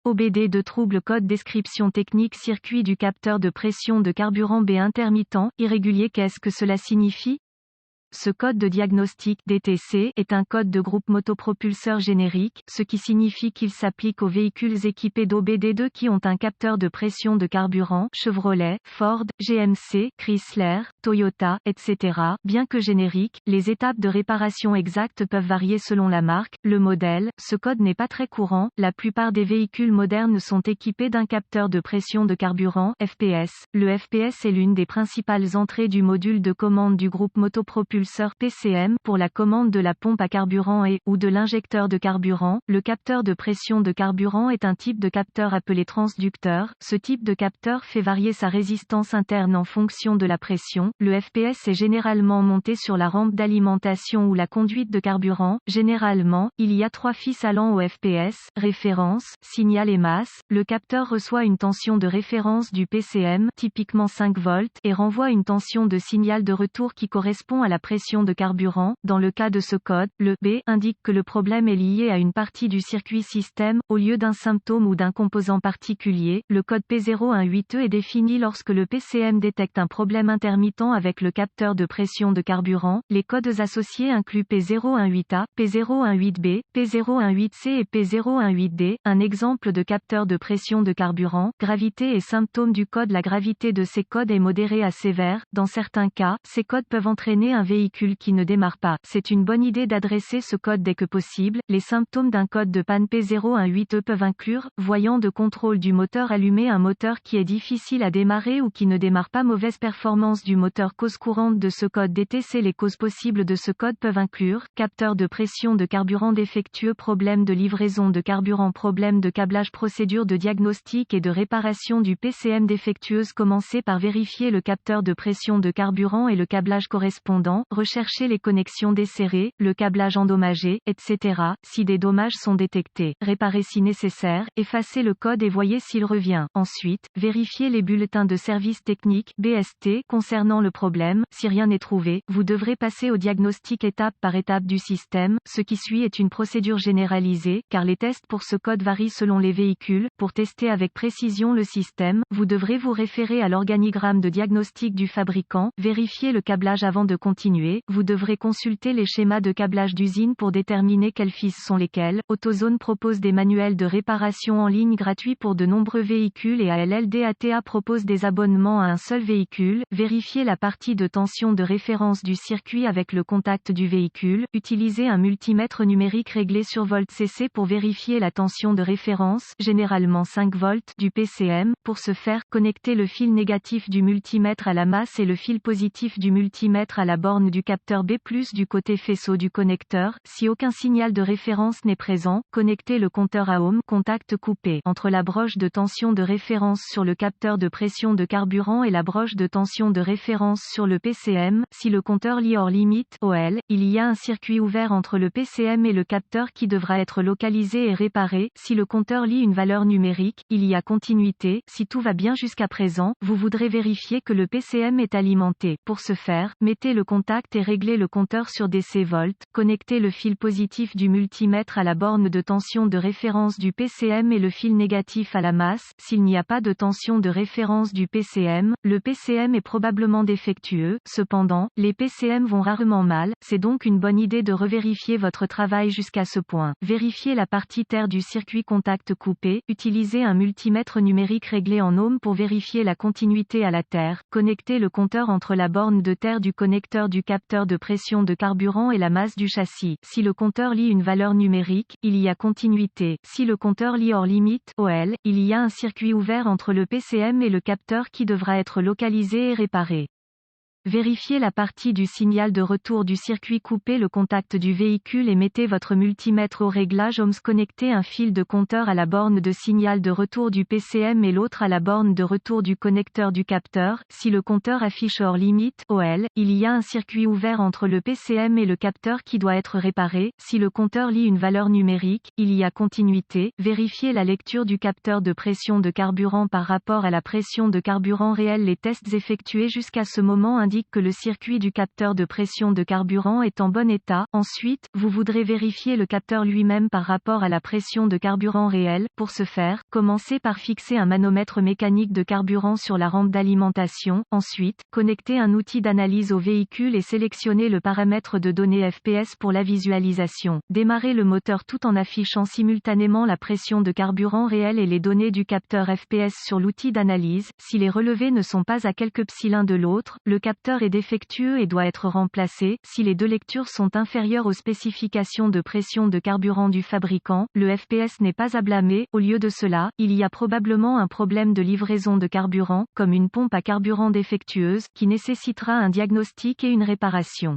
OBD2 trouble code description technique circuit du capteur de pression de carburant B intermittent, irrégulier. Qu'est-ce que cela signifie? Ce code de diagnostic DTC est un code de groupe motopropulseur générique, ce qui signifie qu'il s'applique aux véhicules équipés d'OBD2 qui ont un capteur de pression de carburant, Chevrolet, Ford, GMC, Chrysler, Toyota, etc. Bien que générique, les étapes de réparation exactes peuvent varier selon la marque, le modèle. Ce code n'est pas très courant. La plupart des véhicules modernes sont équipés d'un capteur de pression de carburant, FPS. Le FPS est l'une des principales entrées du module de commande du groupe motopropulseur PCM pour la commande de la pompe à carburant ou de l'injecteur de carburant. Le capteur de pression de carburant est un type de capteur appelé transducteur. Ce type de capteur fait varier sa résistance interne en fonction de la pression. Le FPS est généralement monté sur la rampe d'alimentation ou la conduite de carburant. Généralement, il y a 3 fils allant au FPS, référence, signal et masse. Le capteur reçoit une tension de référence du PCM, typiquement 5 volts, et renvoie une tension de signal de retour qui correspond à la pression de carburant. Dans le cas de ce code, le B indique que le problème est lié à une partie du circuit système, au lieu d'un symptôme ou d'un composant particulier. Le code P018E est défini lorsque le PCM détecte un problème intermittent avec le capteur de pression de carburant. Les codes associés incluent P018A, P018B, P018C et P018D. Un exemple de capteur de pression de carburant. Gravité et symptômes du code. La gravité de ces codes est modérée à sévère. Dans certains cas, ces codes peuvent entraîner un véhicule qui ne démarre pas. C'est une bonne idée d'adresser ce code dès que possible. Les symptômes d'un code de panne P018E peuvent inclure voyant de contrôle du moteur allumé, un moteur qui est difficile à démarrer ou qui ne démarre pas, mauvaise performance du moteur. Cause courante de ce code DTC. Les causes possibles de ce code peuvent inclure capteur de pression de carburant défectueux, problème de livraison de carburant, problème de câblage, procédure de diagnostic et de réparation du PCM défectueuse. Commencez par vérifier le capteur de pression de carburant et le câblage correspondant. Recherchez les connexions desserrées, le câblage endommagé, etc. Si des dommages sont détectés, réparez si nécessaire, effacez le code et voyez s'il revient. Ensuite, vérifiez les bulletins de service technique (BST) concernant le problème. Si rien n'est trouvé, vous devrez passer au diagnostic étape par étape du système. Ce qui suit est une procédure généralisée, car les tests pour ce code varient selon les véhicules. Pour tester avec précision le système, vous devrez vous référer à l'organigramme de diagnostic du fabricant. Vérifiez le câblage avant de continuer. Vous devrez consulter les schémas de câblage d'usine pour déterminer quels fils sont lesquels. AutoZone propose des manuels de réparation en ligne gratuits pour de nombreux véhicules et ALLDATA propose des abonnements à un seul véhicule. Vérifiez la partie de tension de référence du circuit avec le contact du véhicule. Utilisez un multimètre numérique réglé sur volt CC pour vérifier la tension de référence, généralement 5 volts, du PCM. Pour ce faire, connectez le fil négatif du multimètre à la masse et le fil positif du multimètre à la borne du capteur B+ du côté faisceau du connecteur. Si aucun signal de référence n'est présent, connectez le compteur à ohm, contact coupé, entre la broche de tension de référence sur le capteur de pression de carburant et la broche de tension de référence sur le PCM. Si le compteur lit hors limite OL, il y a un circuit ouvert entre le PCM et le capteur qui devra être localisé et réparé. Si le compteur lit une valeur numérique, il y a continuité. Si tout va bien jusqu'à présent, vous voudrez vérifier que le PCM est alimenté. Pour ce faire, mettez le contact et réglez le compteur sur DC volts. Connectez le fil positif du multimètre à la borne de tension de référence du PCM et le fil négatif à la masse. S'il n'y a pas de tension de référence du PCM, le PCM est probablement défectueux. Cependant, les PCM vont rarement mal, c'est donc une bonne idée de revérifier votre travail jusqu'à ce point. Vérifiez la partie terre du circuit contact coupé. Utilisez un multimètre numérique réglé en ohms pour vérifier la continuité à la terre. Connectez le compteur entre la borne de terre du connecteur du capteur de pression de carburant et la masse du châssis. Si le compteur lit une valeur numérique, il y a continuité. Si le compteur lit hors limite OL, il y a un circuit ouvert entre le PCM et le capteur qui devra être localisé et réparé. Vérifiez la partie du signal de retour du circuit coupé, le contact du véhicule et mettez votre multimètre au réglage ohms. Connectez un fil de compteur à la borne de signal de retour du PCM et l'autre à la borne de retour du connecteur du capteur. Si le compteur affiche hors limite OL, il y a un circuit ouvert entre le PCM et le capteur qui doit être réparé. Si le compteur lit une valeur numérique, il y a continuité. Vérifiez la lecture du capteur de pression de carburant par rapport à la pression de carburant réelle. Les tests effectués jusqu'à ce moment indiquent indique que le circuit du capteur de pression de carburant est en bon état. Ensuite, vous voudrez vérifier le capteur lui-même par rapport à la pression de carburant réelle. Pour ce faire, commencez par fixer un manomètre mécanique de carburant sur la rampe d'alimentation. Ensuite, connectez un outil d'analyse au véhicule et sélectionnez le paramètre de données FPS pour la visualisation. Démarrez le moteur tout en affichant simultanément la pression de carburant réelle et les données du capteur FPS sur l'outil d'analyse. Si les relevés ne sont pas à quelques psi l'un de l'autre, le capteur est défectueux et doit être remplacé. Si les deux lectures sont inférieures aux spécifications de pression de carburant du fabricant, le FPS n'est pas à blâmer. Au lieu de cela, il y a probablement un problème de livraison de carburant, comme une pompe à carburant défectueuse, qui nécessitera un diagnostic et une réparation.